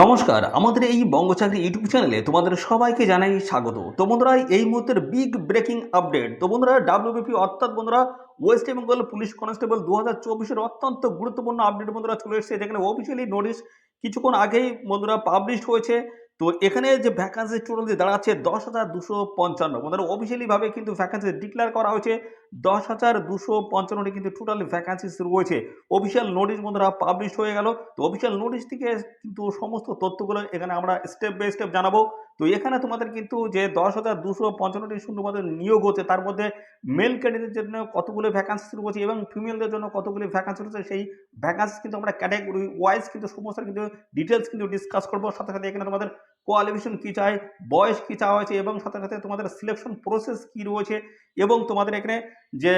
নমস্কার, আমাদের এই বঙ্গচাকরি ইউটিউব চ্যানেলে তোমাদের সবাইকে জানাই স্বাগত। তো বন্ধুরা, এই মুহূর্তের বিগ ব্রেকিং আপডেট। তো বন্ধুরা, ডাব্লিউবিপি অর্থাৎ বন্ধুরা ওয়েস্ট বেঙ্গল পুলিশ কনস্টেবল 2024-এর অত্যন্ত গুরুত্বপূর্ণ আপডেট বন্ধুরা চলে এসেছে, যেখানে অফিসিয়ালি নোটিশ কিছুক্ষণ আগেই বন্ধুরা পাবলিশ হয়েছে। তো এখানে যে ভ্যাকান্সি টোটাল যে দাঁড়াচ্ছে 10,255 বন্ধুরা, অফিসিয়ালি ভাবে কিন্তু ভ্যাকান্সি ডিক্লেয়ার করা হয়েছে 10,255টি কিন্তু টোটাল ভ্যাকান্সিস রয়েছে। অফিসিয়াল নোটিশ বন্ধুরা পাবলিশ হয়ে গেল। তো অফিসিয়াল নোটিশ থেকে কিন্তু সমস্ত তথ্যগুলো এখানে আমরা স্টেপ বাই স্টেপ জানাবো। তো এখানে তোমাদের কিন্তু যে 10,255টি শূন্যপদের নিয়োগ হচ্ছে, তার মধ্যে মেল ক্যান্ডিডেটের জন্য কতগুলো ভ্যাকান্সি রয়েছে এবং ফিমেলদের জন্য কতগুলি ভ্যাকান্সি রয়েছে, সেই ভ্যাকান্সি কিন্তু আমরা ক্যাটাগরি ওয়াইজ কিন্তু সমস্ত কিন্তু ডিটেলস কিন্তু ডিসকাস করবো। সাথে সাথে এখানে তোমাদের কোয়ালিফিকেশন কী চাই, বয়স কী চাওয়া হয়েছে এবং সাথে সাথে তোমাদের সিলেকশন প্রসেস কী রয়েছে এবং তোমাদের এখানে যে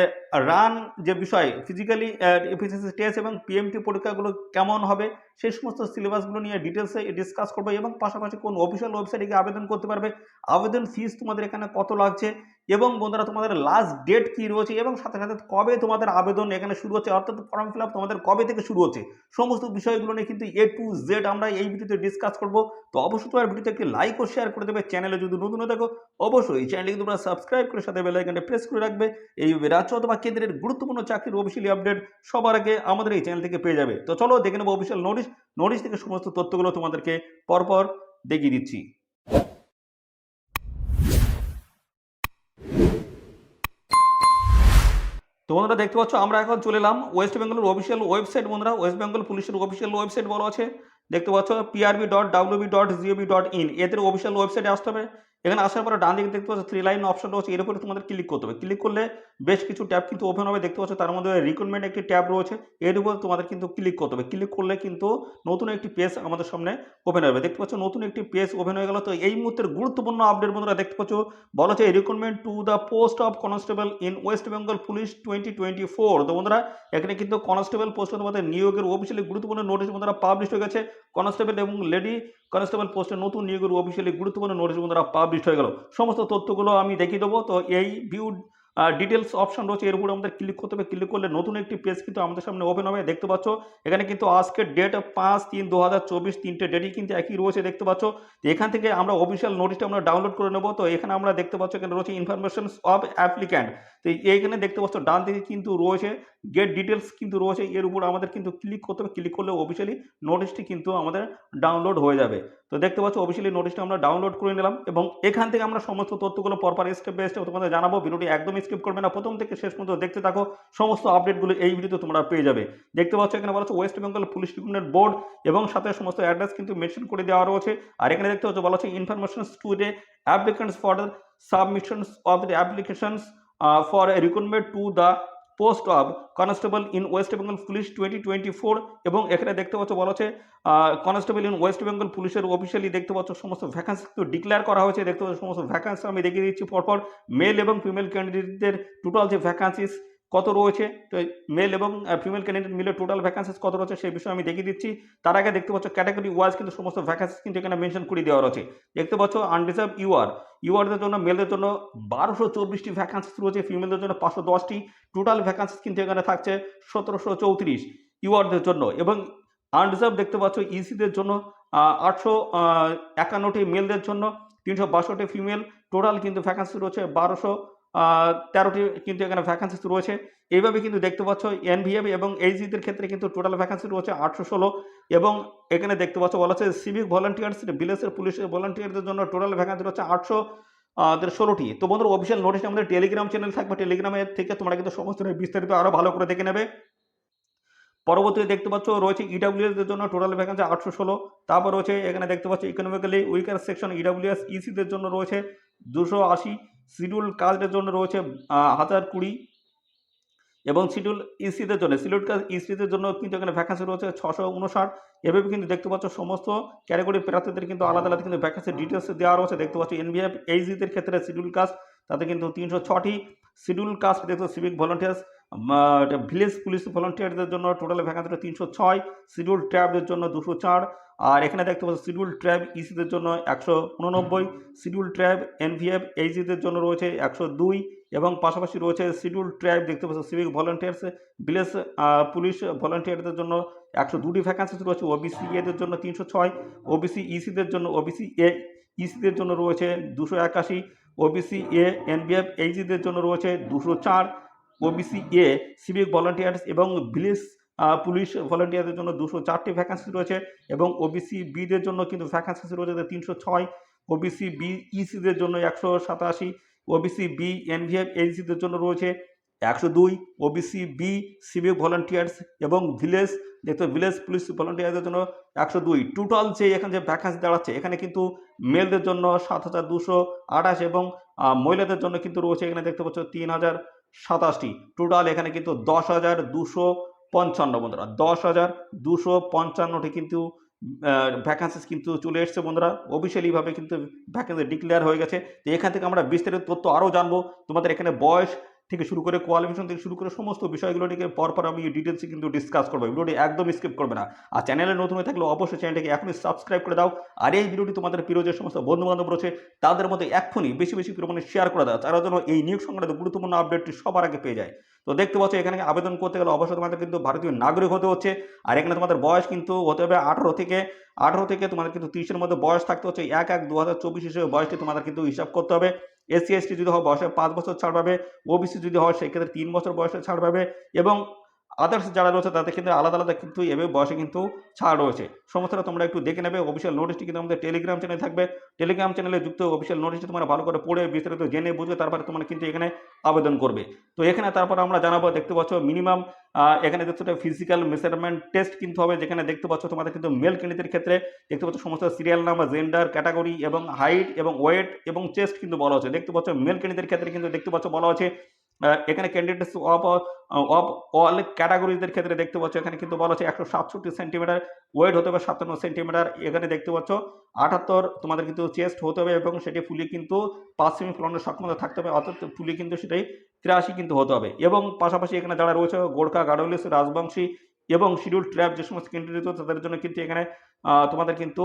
রান যে বিষয় ফিজিক্যালি এফিসিয়েন্সি টেস্ট এবং পিএমটি পরীক্ষাগুলো কেমন হবে, সেই সমস্ত সিলেবাসগুলো নিয়ে ডিটেলসে ডিসকাস করবো এবং পাশাপাশি কোন অফিসিয়াল ওয়েবসাইটে গিয়ে আবেদন করতে পারবে, আবেদন ফিস তোমাদের এখানে কত লাগছে এবং বন্ধুরা তোমাদের লাস্ট ডেট কি রয়েছে এবং সাথে সাথে কবে তোমাদের আবেদন এখানে শুরু হচ্ছে, অর্থাৎ ফর্ম ফিল আপ তোমাদের কবে থেকে শুরু হচ্ছে, সমস্ত বিষয়গুলো নিয়ে কিন্তু A to Z আমরা এই ভিডিওতে ডিসকাস করবো। তো অবশ্যই তোমার ভিডিওতে একটি লাইক ও শেয়ার করে দেবে। চ্যানেলে যদি নতুন হয়ে থাকো অবশ্যই এই চ্যানেলকে তোমরা সাবস্ক্রাইব করে সাথে বেল আইকনটা প্রেস করে রাখবে। এই রাজ্য অথবা কেন্দ্রের গুরুত্বপূর্ণ চাকরির অফিসিয়ালি আপডেট সবার আগে আমাদের এই চ্যানেল থেকে পেয়ে যাবে। তো চলো দেখে নেবো অফিসিয়াল নোটিশ থেকে সমস্ত তথ্যগুলো তোমাদেরকে পরপর দেখিয়ে দিচ্ছি। তো বন্ধুরা দেখতে পাচ্ছ, আমরা এখন চলে এলাম ওয়েস্ট বেঙ্গলের অফিসিয়াল ওয়েবসাইট। বন্ধুরা, ওয়েস্ট বেঙ্গল পুলিশের অফিসিয়াল ওয়েবসাইট বলা আছে, দেখতে পাচ্ছ prb.wb.gov.in, এদের অফিসিয়াল ওয়েবসাইটে আসতে হবে। এখানে আসার পরে ডান দিকে দেখতে পাচ্ছ 3 লাইন অপশন রয়েছে, এর উপরে তোমাদের ক্লিক করতে হবে। ক্লিক করলে বেশ কিছু ট্যাব কিন্তু ওপেন হবে, দেখতে পাচ্ছ তার মধ্যে রিক্রুটমেন্ট একটি ট্যাব রয়েছে, এর উপর তোমাদের কিন্তু ক্লিক করতে হবে। ক্লিক করলে কিন্তু নতুন একটি পেজ আমাদের সামনে ওপেন হবে, দেখতে পাচ্ছ নতুন একটি পেজ ওপেন হয়ে গেল। তো এই মুহূর্তের গুরুত্বপূর্ণ আপডেট বন্ধুরা দেখতে পাচ্ছ, বলা হচ্ছে recruitment to the post of constable in West Bengal police 2024। তো বন্ধুরা, এখানে কিন্তু কনস্টেবল পোস্টে তোমাদের নিয়োগের অফিসিয়ালি গুরুত্বপূর্ণ নোটিশ বন্ধুরা পাবলিশ হয়ে গেছে। কনস্টেবল এবং লেডি কনস্টেবল পোস্টের নতুন নিয়োগের অফিসিয়ালি গুরুত্বপূর্ণ নোটিশ বন্ধুরা পাবলিশ হয়ে গেল। সমস্ত তথ্যগুলো আমি দেখিয়ে দেবো। তো এই ভিউ ডিটেলস অপশন রয়েছে, এর উপরে আমাদের ক্লিক করতে হবে। ক্লিক করলে নতুন একটি পেজ কিন্তু আমাদের সামনে ওপেন হবে, দেখতে পাচ্ছ এখানে কিন্তু আজকের ডেট 5/3/2024, তিনটে ডেটই কিন্তু একই রয়েছে, দেখতে পাচ্ছ। এখান থেকে আমরা অফিসিয়াল নোটিশটা আমরা ডাউনলোড করে নেব। তো এখানে আমরা দেখতে পাচ্ছ এখানে রয়েছে ইনফরমেশনস অফ অ্যাপ্লিক্যান্ট। তো এইখানে দেখতে পাচ্ছ ডান দিকে কিন্তু রয়েছে গেট ডিটেলস কিন্তু রয়েছে, এর উপর আমাদের কিন্তু ক্লিক করতে হবে। ক্লিক করলে অফিসিয়ালি নোটিশটি কিন্তু আমাদের ডাউনলোড হয়ে যাবে। তো দেখতে পাচ্ছ অফিসিয়ালি নোটিশটা আমরা ডাউনলোড করে নিলাম এবং এখান থেকে আমরা সমস্ত তথ্যগুলো পরপর স্টেপ বাই স্টেপ তোমাদের জানাবো। ভিডিওটি একদমই স্কিপ করবে না, প্রথম থেকে শেষ পর্যন্ত দেখতে থাকো, সমস্ত আপডেটগুলো এই ভিডিওতে তোমরা পেয়ে যাবে। দেখতে পাচ্ছ এখানে বলা হচ্ছে West Bengal police recruitment board এবং সাথে সমস্ত অ্যাড্রেস কিন্তু মেনশন করে দেওয়া রয়েছে। আর এখানে দেখতে পাচ্ছ বলা হচ্ছে informations to the applicants for the submissions of the applications for recruitment to the post of constable in West Bengal police 2024। এবং এখানে দেখতে পাচ্ছ বলা হচ্ছে কনস্টেবল ইন ওয়েস্ট বেঙ্গল পুলিশের অফিসিয়ালি দেখতে পাচ্ছ সমস্ত ভ্যাকান্সি কিন্তু ডিক্লেয়ার করা হয়েছে। দেখতে পাচ্ছ সমস্ত ভ্যাকান্সি আমি দেখিয়ে দিচ্ছি পরপর। মেল এবং ফিমেল ক্যান্ডিডেটদের টোটাল যে ভ্যাকান্সিস কত রয়েছে, তো মেল এবং ফিমেল ক্যান্ডিডেট মিলে টোটাল ভ্যাকান্সিস কত রয়েছে সেই বিষয়ে আমি দেখিয়ে দিচ্ছি। তার আগে দেখতে পাচ্ছ ক্যাটাগরি ওয়াইজ কিন্তু সমস্ত ভ্যাকান্সিস কিন্তু এখানে মেনশন করে দেওয়া রয়েছে। দেখতে পাচ্ছ আনরিজার্ভ ইউআরদের জন্য মেলদের জন্য 1224টি ভ্যাকান্সিস রয়েছে, ফিমেলদের জন্য 510টি। টোটাল ভ্যাকান্সিস কিন্তু এখানে থাকছে 1734 ইউআরদের জন্য। এবং আনরিজার্ভ দেখতে পাচ্ছ ইসিদের জন্য 851টি, মেলদের জন্য 362টি, ফিমেল টোটাল কিন্তু ভ্যাকান্সি রয়েছে 1213টি কিন্তু এখানে ভ্যাকান্সি রয়েছে। এইভাবে কিন্তু দেখতে পাচ্ছ এনভিএফ এবং এইচজিদের ক্ষেত্রে কিন্তু টোটাল ভ্যাকান্সি রয়েছে 816। এবং এখানে দেখতে পাচ্ছ বলা হচ্ছে সিভিক ভলান্টিয়ার্স বিলেসের পুলিশের ভলান্টিয়ারদের জন্য টোটাল ভ্যাকান্সি রয়েছে 816টি। তো বন্ধুরা, অফিসিয়াল নোটিশ আমাদের টেলিগ্রাম চ্যানেল থাকবে, টেলিগ্রামে থেকে তোমরা কিন্তু সমস্ত বিস্তারিত আরো ভালো করে দেখে নেবে। পরবর্তীতে দেখতে পাচ্ছ রয়েছে ইডাব্লিউএস এর জন্য টোটাল ভ্যাকেন্সি 816। তারপর রয়েছে এখানে দেখতে পাচ্ছ ইকোনমিক্যালি উইকার সেকশন ইডাব্লিউএস ইসিদের জন্য রয়েছে 280, শিডিউল কাস্টের জন্য রয়েছে 1020 এবং শিডিউল ইসিদের জন্য শিডিউল কাস্ট ইসিদের জন্য কিন্তু এখানে ভ্যাকেন্সি রয়েছে 659। এভাবে কিন্তু দেখতে পাচ্ছ সমস্ত ক্যাটাগরি প্রার্থীদের কিন্তু আলাদা আলাদা কিন্তু ভ্যাকেন্সি ডিটেলস দেওয়া রয়েছে। দেখতে পাচ্ছ এনভিএফ এইচজিদের ক্ষেত্রে শিডিউল কাস্ট তাতে কিন্তু 306টি, শিডিউল কাস্ট দেখতে সিভিক ভলান্টিয়ার্স ভিলেজ পুলিশ ভলান্টিয়ারদের জন্য টোটাল ভ্যাকেন্সি 306, শিডিউল ট্রাইবদের জন্য 204, আর এখানে দেখতে পাচ্ছ শিডিউল ট্রাইব ইসিদের জন্য 189, শিডিউল ট্রাইব এনভিএফ এইচজিদের জন্য রয়েছে 102, এবং পাশাপাশি রয়েছে শিডিউল ট্রাইব দেখতে পাচ্ছ সিভিক ভলান্টিয়ার্স ভিলেজ পুলিশ ভলান্টিয়ারদের জন্য 102টি ভ্যাকান্সি রয়েছে। ওবিসি এদের জন্য 306, ওবিসি ইসিদের জন্য ওবিসি এ ইসিদের জন্য রয়েছে 281, ওবিসি এ এনভিএফ এইচজিদের জন্য রয়েছে 204, ওবিসি এ সিভিক ভলান্টিয়ার্স এবং ভিলেজ পুলিশ ভলান্টিয়ারদের জন্য 204টি ভ্যাকান্সি রয়েছে, এবং ওবিসি বিদের জন্য কিন্তু ভ্যাকান্সি রয়েছে 306, ওবিসি বি ইসিদের জন্য 187, ওবিসি বি এনভিএফ এইচজিদের জন্য রয়েছে 102, ওবিসি বি সিভিক ভলান্টিয়ার্স এবং ভিলেজ পুলিশ ভলান্টিয়ারদের জন্য 102। টোটাল যে এখানে যে ভ্যাকান্সি দাঁড়াচ্ছে এখানে কিন্তু মেলদের জন্য 7228 এবং মহিলাদের জন্য কিন্তু রয়েছে এখানে দেখতে পাচ্ছ 3027টি। টোটাল এখানে কিন্তু 10,255 বন্ধুরা, 10,255টি কিন্তু ভ্যাকান্সিস কিন্তু চলে এসছে বন্ধুরা, অফিসিয়ালিভাবে কিন্তু ভ্যাকেন্সি ডিক্লেয়ার হয়ে গেছে। তো এখান থেকে আমরা বিস্তারিত তথ্য আরও জানবো। তোমাদের এখানে বয়স থেকে শুরু করে কোয়ালিফিকেশন থেকে শুরু করে সমস্ত বিষয়গুলো নিয়ে পরপর আমি ডিটেলসে কিন্তু ডিসকাস করবো। ভিডিওটি একদম স্কিপ করবে না, আর চ্যানেলে নতুন হয়ে থাকলে অবশ্যই চ্যানেলটিকে এখনই সাবস্ক্রাইব করে দাও। আর এই ভিডিওটি তোমাদের প্রিয় যে সমস্ত বন্ধু বান্ধব রয়েছে তাদের মধ্যে এক্ষুনি বেশি বেশি পরিমাণে শেয়ার করে দাও, তারা যেন এই নিয়োগ সংক্রান্ত গুরুত্বপূর্ণ আপডেটটি সবার আগে পেয়ে যায়। তো দেখতে পাচ্ছ এখানে আবেদন করতে গেলে অবশ্যই তোমাদের কিন্তু ভারতীয় নাগরিক হতে হচ্ছে। আর এখানে তোমাদের বয়স কিন্তু হতে হবে 18 থেকে তোমাদের কিন্তু 30-এর মধ্যে বয়স থাকতে হচ্ছে। 1/1/2024 হিসেবে বয়সটি তোমাদের কিন্তু হিসাব করতে হবে। এসসি এসটি যদি হয় বয়সে 5 বছর ছাড় পাবে, ওবিসি যদি হয় সেক্ষেত্রে 3 বছর বয়সে ছাড় পাবে, এবং আদার্স যারা রয়েছে তাদের কিন্তু আলাদা আলাদা কিন্তু এভাবে বয়সে কিন্তু ছাড় রয়েছে। সমস্তটা তোমরা একটু দেখে নেবে। অফিসিয়াল নোটিশটি কিন্তু আমাদের টেলিগ্রাম চ্যানেলে থাকবে। টেলিগ্রাম চ্যানেলে যুক্ত অফিসিয়াল নোটিশটি তোমরা ভালো করে পড়ে বিস্তারিত জেনে বুঝবে তারপরে তোমরা কিন্তু এখানে আবেদন করবে। তো এখানে তারপর আমরা জানাবো, দেখতে পাচ্ছ মিনিমাম এখানে দেখতে ফিজিক্যাল মেজারমেন্ট টেস্ট কিন্তু হবে, যেখানে দেখতে পাচ্ছ তোমাদের কিন্তু মেল ক্যান্ডিডেটের ক্ষেত্রে দেখতে পাচ্ছ সমস্ত সিরিয়াল নাম্বার, জেন্ডার, ক্যাটাগরি এবং হাইট এবং ওয়েট এবং চেস্ট কিন্তু বলা হচ্ছে। দেখতে পাচ্ছ মেল ক্যান্ডিডেটের ক্ষেত্রে কিন্তু দেখতে পাচ্ছ বলা হচ্ছে এখানে ক্যান্ডিডেটস অফ অল ক্যাটাগরিজের ক্ষেত্রে দেখতে পাচ্ছ এখানে কিন্তু বলা হচ্ছে 167 সেন্টিমিটার, ওয়েট হতে হবে 57 সেন্টিমিটার, এখানে দেখতে পাচ্ছ 78 তোমাদের কিন্তু চেস্ট হতে হবে এবং সেটি ফুলি কিন্তু 5 সেমি ফ্লনের সক্ষমতা থাকতে হবে, অর্থাৎ ফুলি কিন্তু সেটাই 83 কিন্তু হতে হবে। এবং পাশাপাশি এখানে যারা রয়েছে গোর্খা, গাডোলিস, রাজবংশী এবং শিডিউল ট্রাইব যে সমস্ত ক্যান্ডিডেট রয়েছে তাদের জন্য কিন্তু এখানে তোমাদের কিন্তু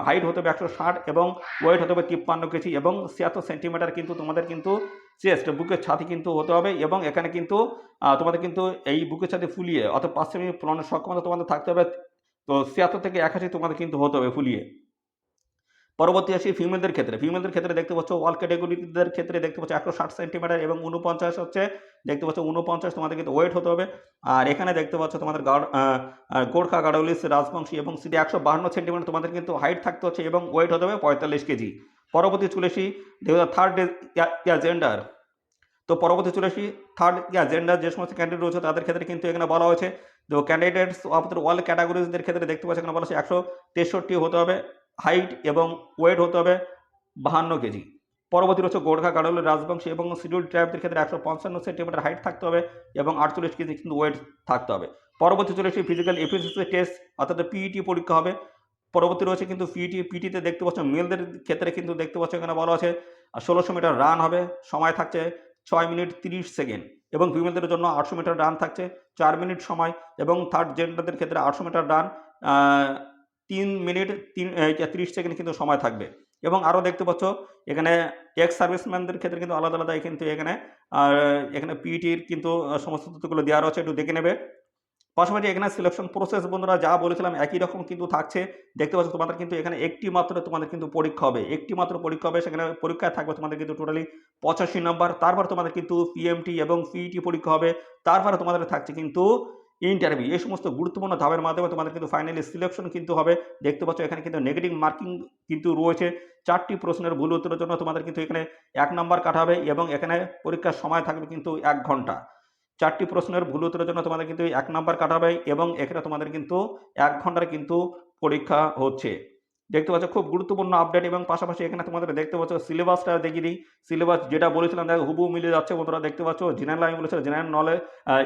হাইট হতে হবে 160 এবং ওয়েট হতে হবে 53 কেজি এবং 76 সেন্টিমিটার কিন্তু তোমাদের কিন্তু চেস্ট বুকের ছাতি কিন্তু হতে হবে। এবং এখানে কিন্তু তোমাদের কিন্তু এই বুকের ছাতি ফুলিয়ে অর্থাৎ 5 সেমি ফ্লনের সক্ষমতা তোমাদের থাকতে হবে। তো 76 থেকে 81 তোমাদের কিন্তু হতে হবে ফুলিয়ে। পরবর্তী আসি ফিমেলদের ক্ষেত্রে দেখতে পাচ্ছ অল ক্যাটাগরিদের ক্ষেত্রে দেখতে পাচ্ছ 160 সেন্টিমিটার এবং 49 হচ্ছে দেখতে পাচ্ছ 49 তোমাদের কিন্তু ওয়েট হতে হবে। আর এখানে দেখতে পাচ্ছ তোমাদের গোর্খা, গাডোলিস, রাজবংশী এবং সিটি 152 সেন্টিমিটার তোমাদের কিন্তু হাইট থাকতে হচ্ছে এবং ওয়েট হতে হবে 45 কেজি। পরবর্তী চলে আসি থার্ড জেন্ডার। তো পরবর্তী চলে আসি থার্ড জেন্ডার যে সমস্ত ক্যান্ডিডেট রয়েছে তাদের ক্ষেত্রে কিন্তু এখানে বলা হয়েছে তো ক্যান্ডিডেটস অফ অল ক্যাটাগরিজদের ক্ষেত্রে দেখতে পাচ্ছি এখানে বলা হচ্ছে 163 হতে হবে, হাইট এবং ওয়েট হতে হবে 52 কেজি। পরবর্তী রয়েছে গোর্খা, গাডোলিস, রাজবংশী এবং শিডিউল ট্রাইবদের ক্ষেত্রে 155 সেন্টিমিটার হাইট থাকতে হবে এবং 48 কেজি কিন্তু ওয়েট থাকতে হবে। পরবর্তী চলে আসি ফিজিক্যাল এফিসিয়েন্সি টেস্ট অর্থাৎ পিইটি পরীক্ষা হবে। পরবর্তী রয়েছে কিন্তু পিটিতে দেখতে পাচ্ছ মেলদের ক্ষেত্রে কিন্তু দেখতে পাচ্ছ এখানে বলা আছে 1600 মিটার রান হবে, সময় থাকছে 6 মিনিট 30 সেকেন্ড এবং ফিমেলদের জন্য 800 মিটার রান থাকছে 4 মিনিট সময় এবং থার্ড জেন্ডারদের ক্ষেত্রে 800 মিটার রান 3 মিনিট 30 সেকেন্ড কিন্তু সময় থাকবে। এবং আরও দেখতে পাচ্ছ এখানে এক্স সার্ভিসম্যানদের ক্ষেত্রে কিন্তু আলাদা আলাদা কিন্তু এখানে পিটির কিন্তু সমস্ত তথ্যগুলো দেওয়া রয়েছে, একটু দেখে নেবে। পাশাপাশি এখানে সিলেকশন প্রসেস বন্ধুরা যা বলেছিলাম একই রকম কিন্তু থাকছে। দেখতে পাচ্ছ তোমাদের কিন্তু এখানে একটি মাত্র তোমাদের কিন্তু পরীক্ষা হবে, সেখানে পরীক্ষায় থাকবে তোমাদের কিন্তু টোটালি 85 নম্বর। তারপর তোমাদের কিন্তু পিএমটি এবং পিইটি পরীক্ষা হবে, তারপরে তোমাদের থাকছে কিন্তু ইন্টারভিউ। এই সমস্ত গুরুত্বপূর্ণ ধাপের মাধ্যমে তোমাদের কিন্তু ফাইনালি সিলেকশন কিন্তু হবে। দেখতে পাচ্ছ এখানে কিন্তু নেগেটিভ মার্কিং কিন্তু রয়েছে। 4টি প্রশ্নের ভুল উত্তরের জন্য তোমাদের কিন্তু এখানে 1 নম্বর কাটা হবে এবং এখানে পরীক্ষার সময় থাকবে কিন্তু 1 ঘন্টা। 4টি প্রশ্নের ভুল উত্তরের জন্য তোমাদের কিন্তু 1 নম্বর কাটা হবে এবং এখানে তোমাদের কিন্তু 1 ঘন্টার কিন্তু পরীক্ষা হচ্ছে। দেখতে পাচ্ছ খুব গুরুত্বপূর্ণ আপডেট। এবং পাশাপাশি এখানে তোমাদের দেখতে পাচ্ছ সিলেবাসটা দেখিয়ে দিই। সিলেবাস যেটা বলেছিলাম দেখো হুবহু মিলে যাচ্ছে বন্ধুরা। দেখতে পাচ্ছ জেনারেল আমি বলেছিলাম জেনারেল নলেজ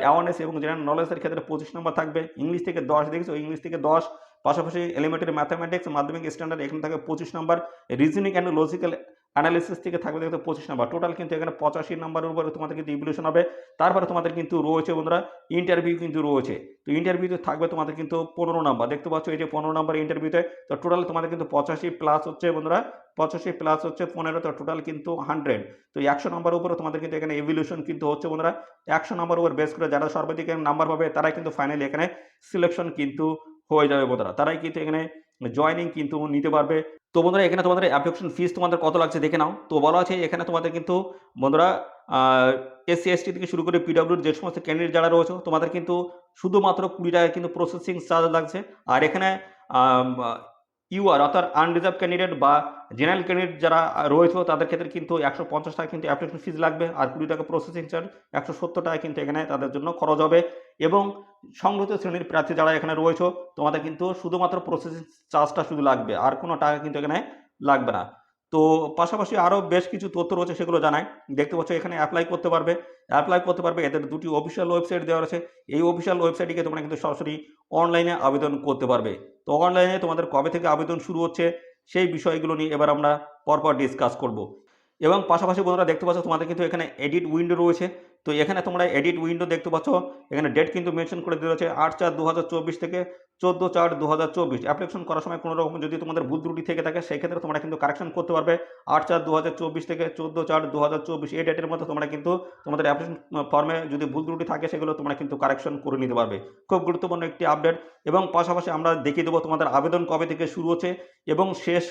অ্যাওয়ারনেস এবং জেনারেল নলেজের ক্ষেত্রে 25 নম্বর থাকবে, ইংলিশ থেকে 10 দেখছো ইংলিশ থেকে 10, পাশাপাশি এলিমেন্টারি ম্যাথামেটিক্স মাধ্যমিক স্ট্যান্ডার্ড এখানে থাকবে 25 নম্বর, রিজনিং অ্যান্ড লজিক্যাল অ্যানালিসিস থেকে থাকবে দেখতে 25 নাম্বার, টোটাল কিন্তু এখানে 85 নাম্বারের উপরে তোমাদের কিন্তু ইভ্যালুয়েশন হবে। তারপরে তোমাদের কিন্তু রয়েছে বন্ধুরা ইন্টারভিউ কিন্তু রয়েছে। তো ইন্টারভিউতে থাকবে তোমাদের কিন্তু 15 নাম্বার, দেখতে পাচ্ছ এই যে 15 নাম্বার ইন্টারভিউতে। তো টোটাল তোমাদের কিন্তু 85 প্লাস হচ্ছে বন্ধুরা 85 প্লাস হচ্ছে 15, তো টোটাল কিন্তু 100। তো 100 নাম্বারের উপরে তোমাদের কিন্তু এখানে ইভ্যালুয়েশন কিন্তু হচ্ছে বন্ধুরা। 100 নাম্বার উপর বেস করে যারা সর্বাধিক নাম্বার পাবে তারাই কিন্তু ফাইনালি এখানে সিলেকশন কিন্তু হয়ে যাবে বন্ধুরা, তারাই কিন্তু এখানে জয়েনিং কিন্তু নিতে পারবে। তো বন্ধুরা এখানে তোমাদের অ্যাপ্লিকেশন ফিস তোমাদের কত লাগছে দেখে নাও। তো বলা আছে এখানে তোমাদের কিন্তু বন্ধুরা এসসি এসটি থেকে শুরু করে পিডব্লিউর যে সমস্ত ক্যান্ডিডেট যারা রয়েছে তোমাদের কিন্তু শুধুমাত্র 20 টাকা কিন্তু প্রসেসিং চার্জ লাগছে। আর এখানে ইউআর অর্থাৎ আনরিজার্ভ ক্যান্ডিডেট বা জেনারেল ক্যান্ডিডেট যারা রয়েছে তাদের ক্ষেত্রে কিন্তু 150 টাকা কিন্তু অ্যাপ্লিকেশন ফিস লাগবে, আর 20 টাকা প্রসেসিং চার্জ, 170 টাকা কিন্তু এখানে তাদের জন্য খরচ হবে। এবং সংগঠিত শ্রেণীর প্রার্থী যারা এখানে রয়েছে তোমাদের কিন্তু শুধুমাত্র প্রসেসিং চার্জটা শুধু লাগবে, আর কোনো টাকা কিন্তু এখানে লাগবে না। তো পাশাপাশি আরও বেশ কিছু তথ্য রয়েছে সেগুলো জানাই। দেখতে পাচ্ছ এখানে অ্যাপ্লাই করতে পারবে, এদের দুটি অফিসিয়াল ওয়েবসাইট দেওয়া রয়েছে। এই অফিসিয়াল ওয়েবসাইটে তোমরা কিন্তু সরাসরি অনলাইনে আবেদন করতে পারবে। তো অনলাইনে তোমাদের কবে থেকে আবেদন শুরু হচ্ছে সেই বিষয়গুলো নিয়ে এবার আমরা পরপর ডিসকাস করব। এবং পাশাপাশি বন্ধুরা দেখতে পাচ্ছ তোমাদের কিন্তু এখানে এডিট উইন্ডো রয়েছে। তো এখানে তোমরা এডিট উইন্ডো দেখতে পাচ্ছ, এখানে ডেট কিন্তু মেনশন করে দেওয়া রয়েছে 8/4/2024 থেকে 14/4/2024। অ্যাপ্লিকেশন করার সময় কোনো রকম যদি তোমাদের ভুল ত্রুটি থেকে থাকে সেই ক্ষেত্রে তোমরা কিন্তু কারেকশন করতে পারবে। 8/4/2024 থেকে 14/4/2024 এই ডেটের মধ্যে তোমরা কিন্তু তোমাদের অ্যাপ্লিকেশন ফর্মে যদি ভুল ত্রুটি থাকে সেগুলো তোমরা কিন্তু কারেকশন করে নিতে পারবে। খুব গুরুত্বপূর্ণ একটি আপডেট। এবং পাশাপাশি আমরা দেখিয়ে দেবো তোমাদের আবেদন কবে থেকে শুরু হচ্ছে এবং শেষ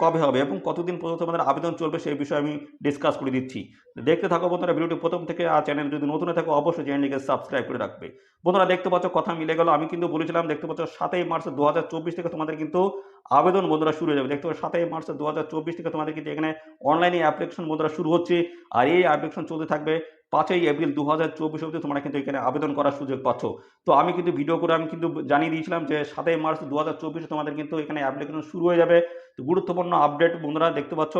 কবে হবে এবং কতদিন পর্যন্ত তোমাদের আবেদন চলবে সেই বিষয়ে আমি ডিসকাস করে দিচ্ছি। দেখতে থাকো বন্ধুরা ভিডিওটি প্রথম থেকে, আর চ্যানেল যদি নতুন থাকো অবশ্যই চ্যানেলটিকে সাবস্ক্রাইব করে রাখবে। বন্ধুরা দেখতে পাচ্ছ কথা মিলে গেল, আমি কিন্তু বলেছিলাম দেখতে পাচ্ছ 7 মার্চ 2024 থেকে তোমাদের কিন্তু আবেদন বন্ধুরা শুরু হয়ে যাবে। দেখতে পাচ্ছ 7 মার্চ 2024 থেকে তোমাদের কিন্তু এখানে অনলাইনে অ্যাপ্লিকেশন বন্ধুরা শুরু হচ্ছে, আর এই অ্যাপ্লিকেশন চলতে থাকবে 5 এপ্রিল 2024 অবধি তোমরা কিন্তু এখানে আবেদন করার সুযোগ পাচ্ছ। তো আমি কিন্তু ভিডিও করে আমি কিন্তু জানিয়ে দিয়েছিলাম যে 7 মার্চ 2024 তোমাদের কিন্তু এখানে অ্যাপ্লিকেশন শুরু হয়ে যাবে। তো গুরুত্বপূর্ণ আপডেট বন্ধুরা দেখতে পাচ্ছ।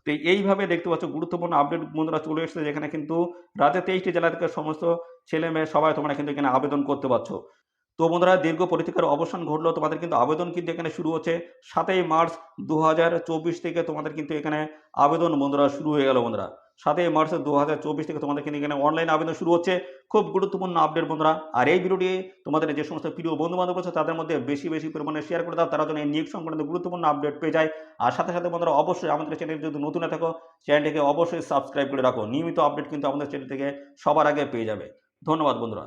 তো এইভাবে দেখতে পাচ্ছ গুরুত্বপূর্ণ আপডেট বন্ধুরা চলে এসেছে, যেখানে কিন্তু রাজ্যের 23টি জেলা থেকে সমস্ত ছেলে মেয়ে সবাই তোমরা কিন্তু এখানে আবেদন করতে পারছো। তো বন্ধুরা দীর্ঘ প্রতীক্ষার অবসান ঘটলো, তোমাদের কিন্তু আবেদন কিন্তু এখানে শুরু হচ্ছে 7 মার্চ 2024 থেকে তোমাদের কিন্তু এখানে আবেদন বন্ধুরা শুরু হয়ে গেল বন্ধুরা। 7 মার্চ 2024 থেকে তোমাদের কিন্তু এখানে অনলাইন আবেদন শুরু হচ্ছে। খুব গুরুত্বপূর্ণ আপডেট বন্ধুরা। আর এই ভিডিওটি তোমাদের যে সমস্ত প্রিয় বন্ধু বান্ধব আছে তাদের মধ্যে বেশি বেশি পরিমাণে শেয়ার করে দাও, তারা যেন এই নিয়োগ সংক্রান্ত গুরুত্বপূর্ণ আপডেট পেয়ে যায়। আর সাথে সাথে বন্ধুরা অবশ্যই আমাদের চ্যানেল যদি নতুন থাকো চ্যানেলটিকে অবশ্যই সাবস্ক্রাইব করে রাখো, নিয়মিত আপডেট কিন্তু আমাদের চ্যানেল থেকে সবার আগে পেয়ে যাবে। ধন্যবাদ বন্ধুরা।